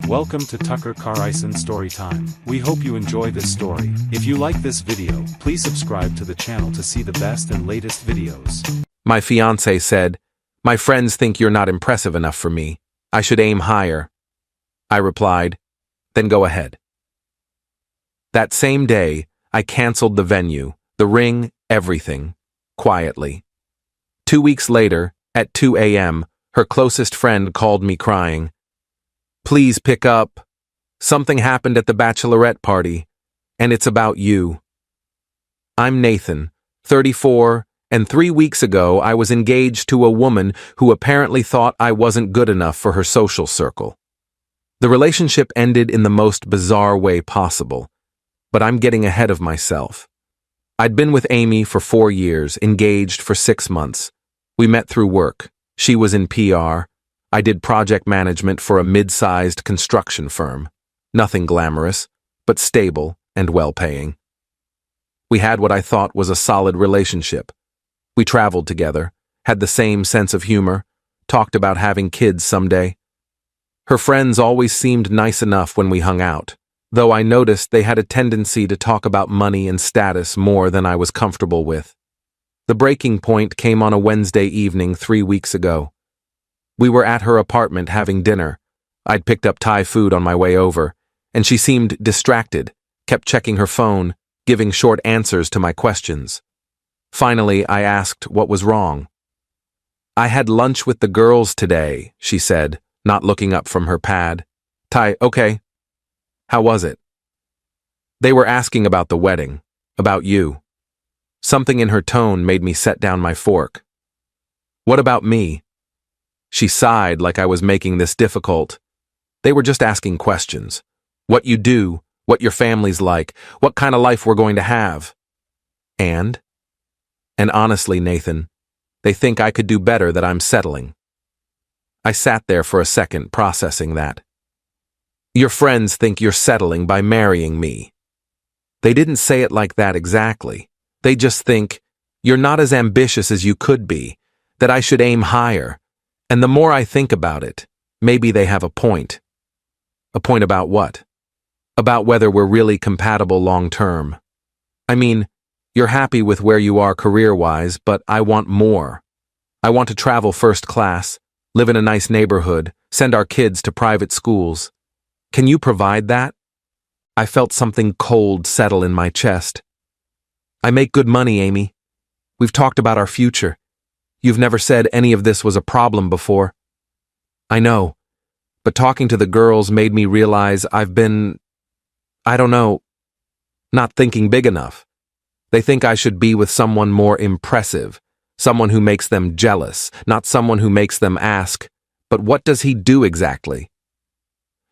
Welcome to Tucker Carlson Storytime. We hope you enjoy this story. If you like this video, please subscribe to the channel to see the best and latest videos. My fiancée said, "My friends think you're not impressive enough for me. I should aim higher." I replied, "Then go ahead." That same day, I canceled the venue, the ring, everything, quietly. 2 weeks later, at 2 a.m., her closest friend called me crying. "Please pick up. Something happened at the bachelorette party, and it's about you." I'm Nathan, 34, and 3 weeks ago I was engaged to a woman who apparently thought I wasn't good enough for her social circle. The relationship ended in the most bizarre way possible, but I'm getting ahead of myself. I'd been with Amy for 4 years, engaged for 6 months. We met through work. She was in PR. I did project management for a mid-sized construction firm. Nothing glamorous, but stable and well-paying. We had what I thought was a solid relationship. We traveled together, had the same sense of humor, talked about having kids someday. Her friends always seemed nice enough when we hung out, though I noticed they had a tendency to talk about money and status more than I was comfortable with. The breaking point came on a Wednesday evening 3 weeks ago. We were at her apartment having dinner. I'd picked up Thai food on my way over, and she seemed distracted, kept checking her phone, giving short answers to my questions. Finally, I asked what was wrong. "I had lunch with the girls today," she said, not looking up from her pad. "Thai, okay. How was it?" "They were asking about the wedding, about you." Something in her tone made me set down my fork. "What about me?" She sighed like I was making this difficult. "They were just asking questions. What you do, what your family's like, what kind of life we're going to have." And honestly, Nathan, they think I could do better, that I'm settling. I sat there for a second, processing that. "Your friends think you're settling by marrying me." They didn't say it like that exactly. They just think you're not as ambitious as you could be, that I should aim higher. And the more I think about it, maybe they have a point. A point about what? About whether we're really compatible long term. I mean, you're happy with where you are career-wise, but I want more. I want to travel first class, live in a nice neighborhood, send our kids to private schools. Can you provide that? I felt something cold settle in my chest. "I make good money, Amy. We've talked about our future. You've never said any of this was a problem before." "I know, but talking to the girls made me realize I've been, I don't know, not thinking big enough. They think I should be with someone more impressive, someone who makes them jealous, not someone who makes them ask, 'But what does he do exactly?'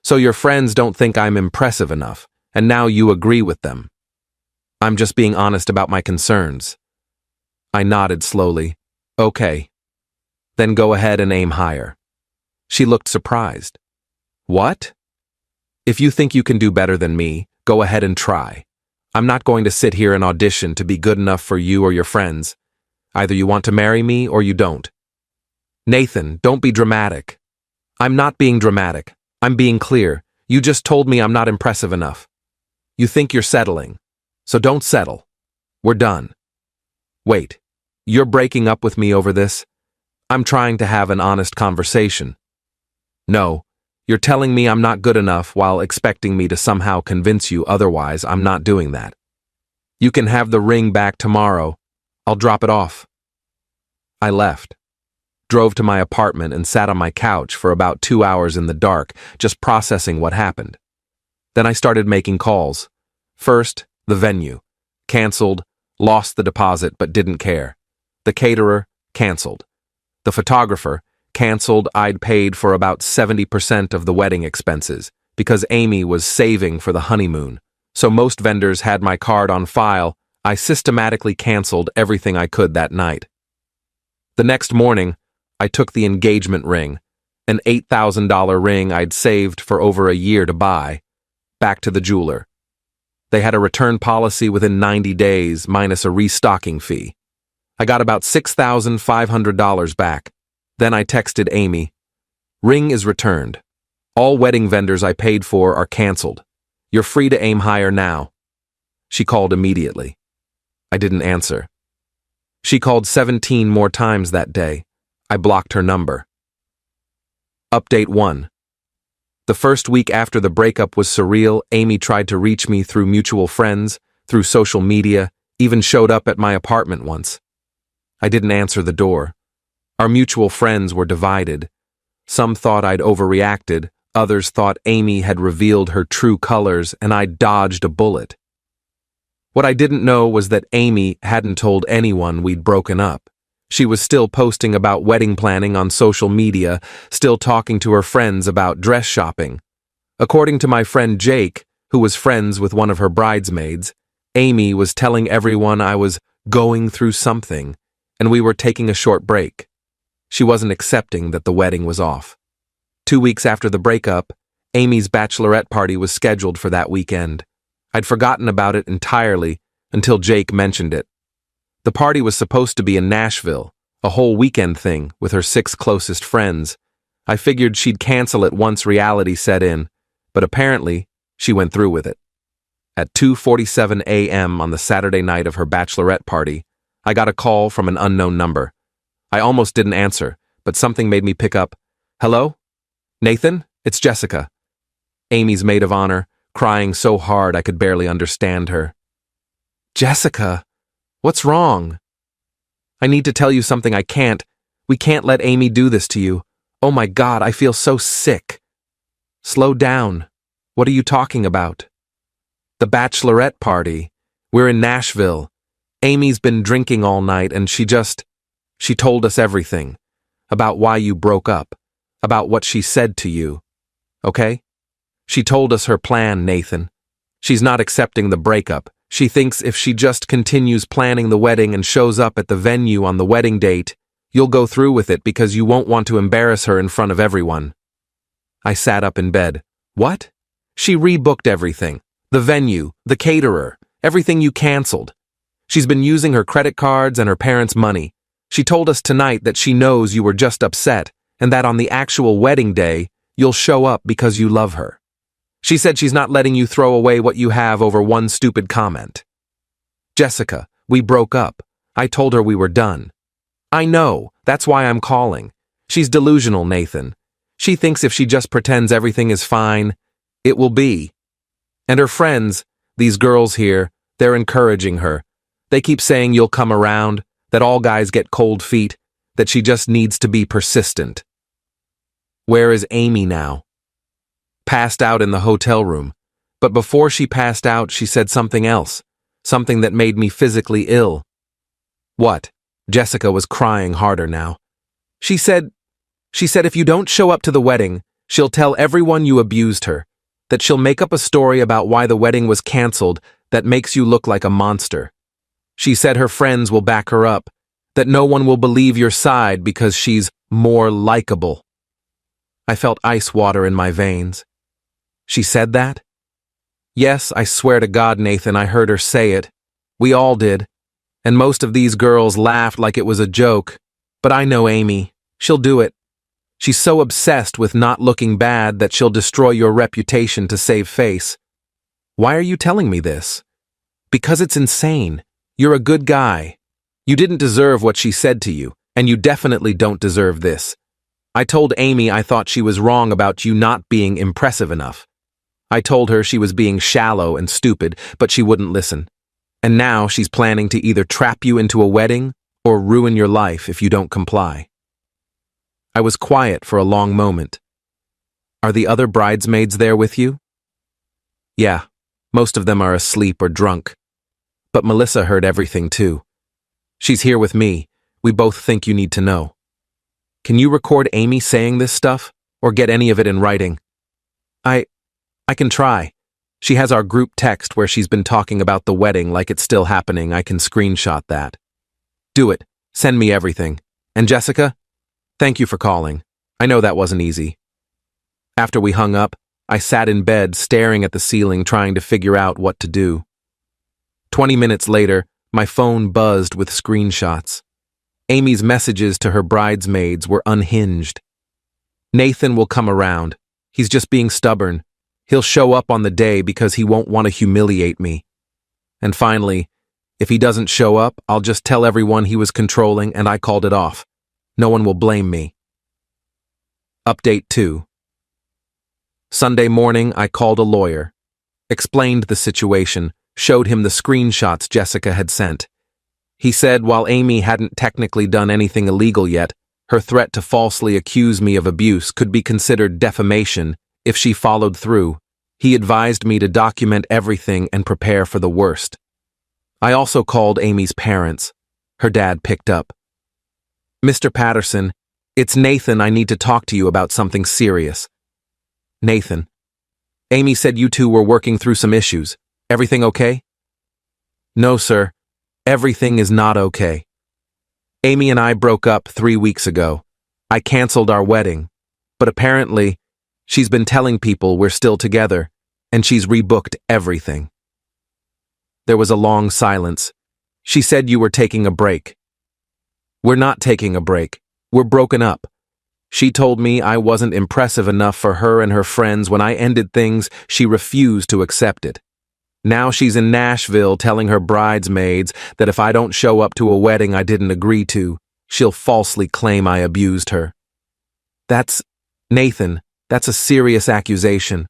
So your friends don't think I'm impressive enough, and now you agree with them." "I'm just being honest about my concerns." I nodded slowly. "Okay. Then go ahead and aim higher." She looked surprised. "What?" "If you think you can do better than me, go ahead and try. I'm not going to sit here and audition to be good enough for you or your friends. Either you want to marry me or you don't." "Nathan, don't be dramatic." "I'm not being dramatic. I'm being clear. You just told me I'm not impressive enough. You think you're settling. So don't settle. We're done." "Wait, you're breaking up with me over this?" "I'm trying to have an honest conversation." "No, you're telling me I'm not good enough while expecting me to somehow convince you otherwise. I'm not doing that." "You can have the ring back tomorrow. I'll drop it off." I left, drove to my apartment and sat on my couch for about 2 hours in the dark, just processing what happened. Then I started making calls. First, the venue. Canceled, lost the deposit but didn't care. The caterer, canceled. The photographer, canceled. I'd paid for about 70% of the wedding expenses because Amy was saving for the honeymoon. So most vendors had my card on file. I systematically canceled everything I could that night. The next morning, I took the engagement ring, an $8,000 ring I'd saved for over a year to buy, back to the jeweler. They had a return policy within 90 days minus a restocking fee. I got about $6,500 back. Then I texted Amy, "Ring is returned. All wedding vendors I paid for are canceled. You're free to aim higher now. She called immediately. I didn't answer. She called 17 more times that day. I blocked her number. Update 1. The first week after the breakup was surreal. Amy tried to reach me through mutual friends, through social media, even showed up at my apartment once. I didn't answer the door. Our mutual friends were divided. Some thought I'd overreacted, others thought Amy had revealed her true colors and I'd dodged a bullet. What I didn't know was that Amy hadn't told anyone we'd broken up. She was still posting about wedding planning on social media, still talking to her friends about dress shopping. According to my friend Jake, who was friends with one of her bridesmaids, Amy was telling everyone I was going through something, and we were taking a short break. She wasn't accepting that the wedding was off. 2 weeks after the breakup, Amy's bachelorette party was scheduled for that weekend. I'd forgotten about it entirely until Jake mentioned it. The party was supposed to be in Nashville, a whole weekend thing with her 6 closest friends. I figured she'd cancel it once reality set in, but apparently she went through with it. At 2:47 a.m. on the Saturday night of her bachelorette party, I got a call from an unknown number. I almost didn't answer, but something made me pick up. Hello? Nathan? It's Jessica. Amy's maid of honor, crying so hard I could barely understand her. Jessica, what's wrong? I need to tell you something I can't. We can't let Amy do this to you. Oh my God, I feel so sick. Slow down. What are you talking about? The bachelorette party. We're in Nashville. Amy's been drinking all night and she told us everything. About why you broke up. About what she said to you. Okay? She told us her plan, Nathan. She's not accepting the breakup. She thinks if she just continues planning the wedding and shows up at the venue on the wedding date, you'll go through with it because you won't want to embarrass her in front of everyone. I sat up in bed. What? She rebooked everything. The venue, the caterer, everything you canceled. She's been using her credit cards and her parents' money. She told us tonight that she knows you were just upset and that on the actual wedding day, you'll show up because you love her. She said she's not letting you throw away what you have over one stupid comment. Jessica, we broke up. I told her we were done. I know, that's why I'm calling. She's delusional, Nathan. She thinks if she just pretends everything is fine, it will be. And her friends, these girls here, they're encouraging her. They keep saying you'll come around, that all guys get cold feet, that she just needs to be persistent. Where is Amy now? Passed out in the hotel room. But before she passed out, she said something else, something that made me physically ill. What? Jessica was crying harder now. She said if you don't show up to the wedding, she'll tell everyone you abused her, that she'll make up a story about why the wedding was canceled that makes you look like a monster. She said her friends will back her up, that no one will believe your side because she's more likable. I felt ice water in my veins. She said that? Yes, I swear to God, Nathan, I heard her say it. We all did. And most of these girls laughed like it was a joke. But I know Amy. She'll do it. She's so obsessed with not looking bad that she'll destroy your reputation to save face. Why are you telling me this? Because it's insane. You're a good guy. You didn't deserve what she said to you, and you definitely don't deserve this. I told Amy I thought she was wrong about you not being impressive enough. I told her she was being shallow and stupid, but she wouldn't listen. And now she's planning to either trap you into a wedding or ruin your life if you don't comply. I was quiet for a long moment. Are the other bridesmaids there with you? Yeah, most of them are asleep or drunk. But Melissa heard everything too. She's here with me. We both think you need to know. Can you record Amy saying this stuff, or get any of it in writing? I can try. She has our group text where she's been talking about the wedding like it's still happening. I can screenshot that. Do it. Send me everything. And Jessica, thank you for calling. I know that wasn't easy. After we hung up, I sat in bed staring at the ceiling trying to figure out what to do. 20 minutes later, my phone buzzed with screenshots. Amy's messages to her bridesmaids were unhinged. Nathan will come around. He's just being stubborn. He'll show up on the day because he won't want to humiliate me. And finally, if he doesn't show up, I'll just tell everyone he was controlling and I called it off. No one will blame me. Update 2. Sunday morning, I called a lawyer, explained the situation, showed him the screenshots Jessica had sent. He said while Amy hadn't technically done anything illegal yet, her threat to falsely accuse me of abuse could be considered defamation if she followed through. He advised me to document everything and prepare for the worst. I also called Amy's parents. Her dad picked up. "Mr. Patterson, it's Nathan. I need to talk to you about something serious." "Nathan, Amy said you two were working through some issues. Everything okay?" "No, sir. Everything is not okay. Amy and I broke up 3 weeks ago. I canceled our wedding, but apparently, she's been telling people we're still together, and she's rebooked everything." There was a long silence. "She said you were taking a break." "We're not taking a break. We're broken up. She told me I wasn't impressive enough for her and her friends. When I ended things, she refused to accept it. Now she's in Nashville telling her bridesmaids that if I don't show up to a wedding I didn't agree to, she'll falsely claim I abused her." Nathan, that's a serious accusation.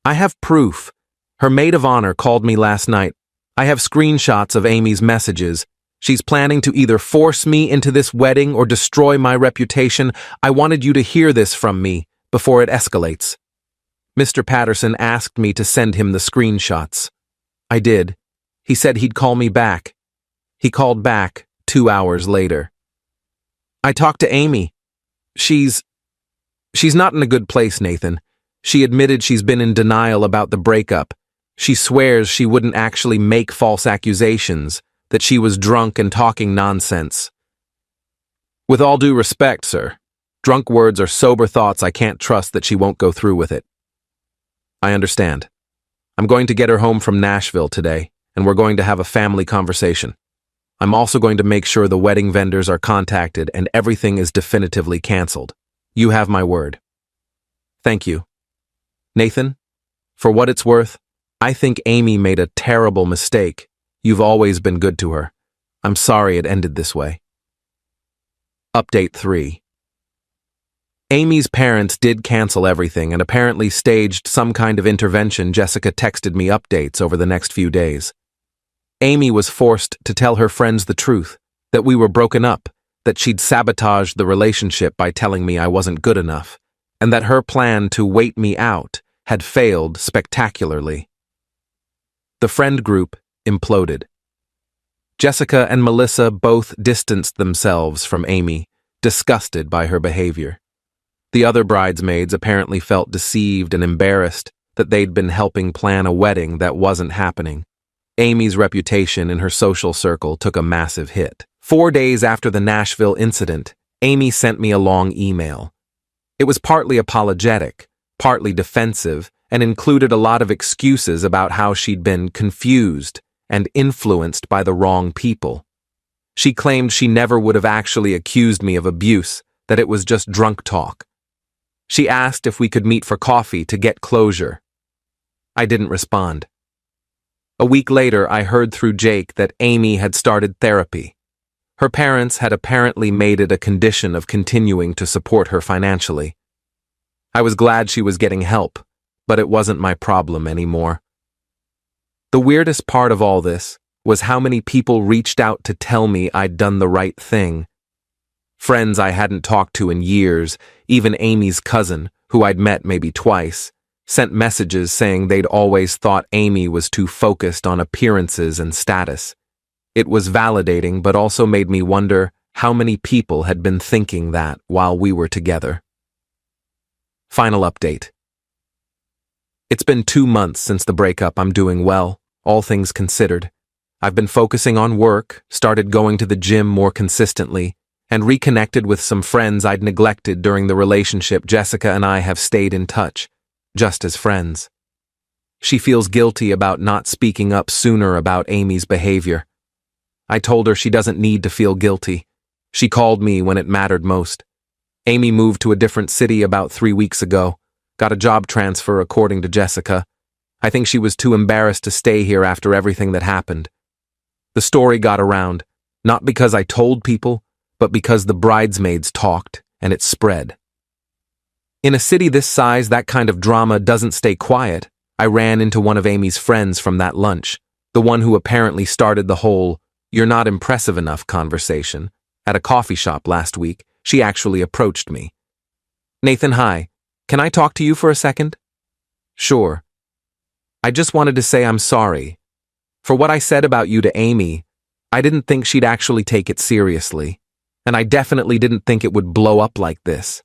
I have proof. Her maid of honor called me last night. I have screenshots of Amy's messages. She's planning to either force me into this wedding or destroy my reputation. I wanted you to hear this from me before it escalates. Mr. Patterson asked me to send him the screenshots. I did. He said he'd call me back. He called back 2 hours later. I talked to Amy. She's not in a good place, Nathan. She admitted she's been in denial about the breakup. She swears she wouldn't actually make false accusations, that she was drunk and talking nonsense. With all due respect, sir, drunk words are sober thoughts. I can't trust that she won't go through with it. I understand. I'm going to get her home from Nashville today, and we're going to have a family conversation. I'm also going to make sure the wedding vendors are contacted and everything is definitively canceled. You have my word. Thank you. Nathan, for what it's worth, I think Amy made a terrible mistake. You've always been good to her. I'm sorry it ended this way. Update 3. Amy's parents did cancel everything and apparently staged some kind of intervention. Jessica texted me updates over the next few days. Amy was forced to tell her friends the truth, that we were broken up, that she'd sabotaged the relationship by telling me I wasn't good enough, and that her plan to wait me out had failed spectacularly. The friend group imploded. Jessica and Melissa both distanced themselves from Amy, disgusted by her behavior. The other bridesmaids apparently felt deceived and embarrassed that they'd been helping plan a wedding that wasn't happening. Amy's reputation in her social circle took a massive hit. 4 days after the Nashville incident, Amy sent me a long email. It was partly apologetic, partly defensive, and included a lot of excuses about how she'd been confused and influenced by the wrong people. She claimed she never would have actually accused me of abuse, that it was just drunk talk. She asked if we could meet for coffee to get closure. I didn't respond. A week later, I heard through Jake that Amy had started therapy. Her parents had apparently made it a condition of continuing to support her financially. I was glad she was getting help, but it wasn't my problem anymore. The weirdest part of all this was how many people reached out to tell me I'd done the right thing. Friends I hadn't talked to in years, even Amy's cousin, who I'd met maybe twice, sent messages saying they'd always thought Amy was too focused on appearances and status. It was validating, but also made me wonder how many people had been thinking that while we were together. Final update. It's been 2 months since the breakup. I'm doing well, all things considered. I've been focusing on work, started going to the gym more consistently, and reconnected with some friends I'd neglected during the relationship. Jessica and I have stayed in touch, just as friends. She feels guilty about not speaking up sooner about Amy's behavior. I told her she doesn't need to feel guilty. She called me when it mattered most. Amy moved to a different city about 3 weeks ago. Got a job transfer, according to Jessica. I think she was too embarrassed to stay here after everything that happened. The story got around, not because I told people, but because the bridesmaids talked, and it spread. In a city this size, that kind of drama doesn't stay quiet. I ran into one of Amy's friends from that lunch, the one who apparently started the whole "you're not impressive enough" conversation. At a coffee shop last week, she actually approached me. "Nathan, hi. Can I talk to you for a second?" "Sure." "I just wanted to say I'm sorry. For what I said about you to Amy, I didn't think she'd actually take it seriously, and I definitely didn't think it would blow up like this."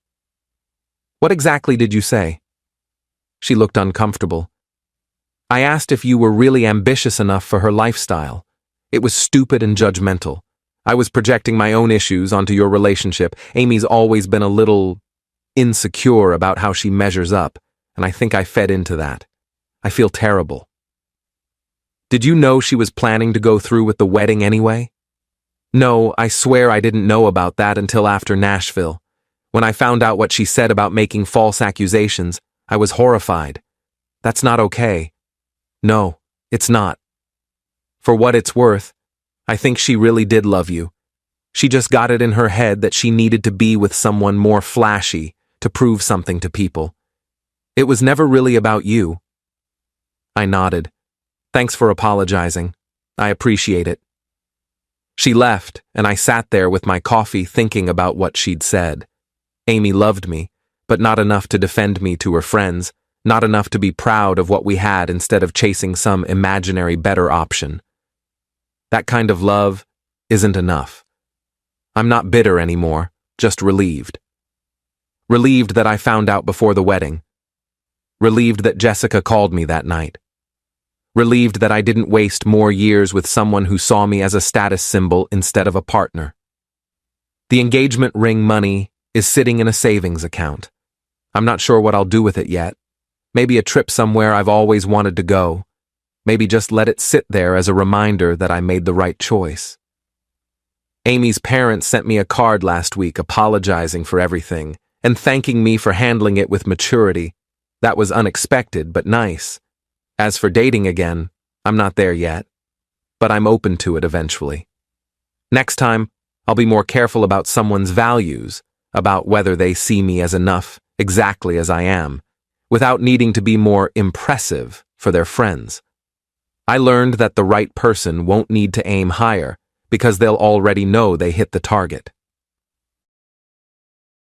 "What exactly did you say?" She looked uncomfortable. "I asked if you were really ambitious enough for her lifestyle. It was stupid and judgmental. I was projecting my own issues onto your relationship. Amy's always been a little insecure about how she measures up, and I think I fed into that. I feel terrible." "Did you know she was planning to go through with the wedding anyway?" "No, I swear I didn't know about that until after Nashville. When I found out what she said about making false accusations, I was horrified. That's not okay." "No, it's not. For what it's worth, I think she really did love you. She just got it in her head that she needed to be with someone more flashy to prove something to people. It was never really about you." I nodded. "Thanks for apologizing. I appreciate it." She left, and I sat there with my coffee thinking about what she'd said. Amy loved me, but not enough to defend me to her friends, not enough to be proud of what we had instead of chasing some imaginary better option. That kind of love isn't enough. I'm not bitter anymore, just relieved. Relieved that I found out before the wedding. Relieved that Jessica called me that night. Relieved that I didn't waste more years with someone who saw me as a status symbol instead of a partner. The engagement ring money is sitting in a savings account. I'm not sure what I'll do with it yet. Maybe a trip somewhere I've always wanted to go. Maybe just let it sit there as a reminder that I made the right choice. Amy's parents sent me a card last week apologizing for everything and thanking me for handling it with maturity. That was unexpected but nice. As for dating again, I'm not there yet, but I'm open to it eventually. Next time, I'll be more careful about someone's values, about whether they see me as enough, exactly as I am, without needing to be more impressive for their friends. I learned that the right person won't need to aim higher because they'll already know they hit the target.